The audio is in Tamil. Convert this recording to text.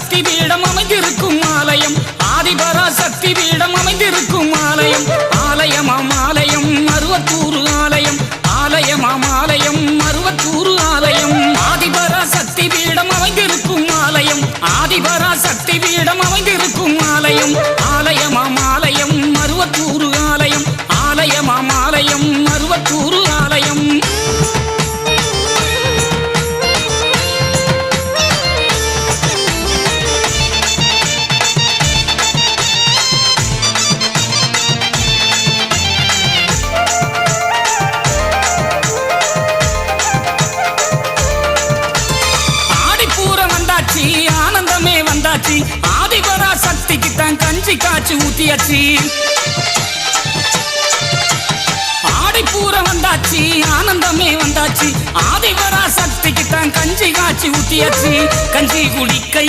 சக்தி பீடம் அமைந்திருக்கும் ஆலயம், ஆதிபரா சக்தி பீடம் அமைந்திருக்கும் ஆலயம், ஆலயமாம் ஆலயம் மருவத்தூர் ஆலயம், ஆலயமாம் ஆலயம் மருவத்தூர் ஆலயம், ஆதிபரா சக்தி பீடம் அமைந்திருக்கும் ஆலயம், ஆதிபரா சக்தி பீடம் அமைந்திருக்கும் ஆலயம், ஆலயமாம் ஆலயம் மருவத்தூர் ஆலயம், ஆலயமாம் ஆலயம் மருவத்தூர் ஆலயம். ஆனந்தமே வந்தாச்சு, ஆதிபரா சக்திக்கு தான் கஞ்சி காய்ச்சி ஊத்தியாச்சு. ஆடிப்பூர வந்தாச்சு, ஆனந்தமே வந்தாச்சு, ஆதிபரா சக்திக்கு தான் கஞ்சி காய்ச்சி ஊத்தியாச்சு. கஞ்சி குடிக்கை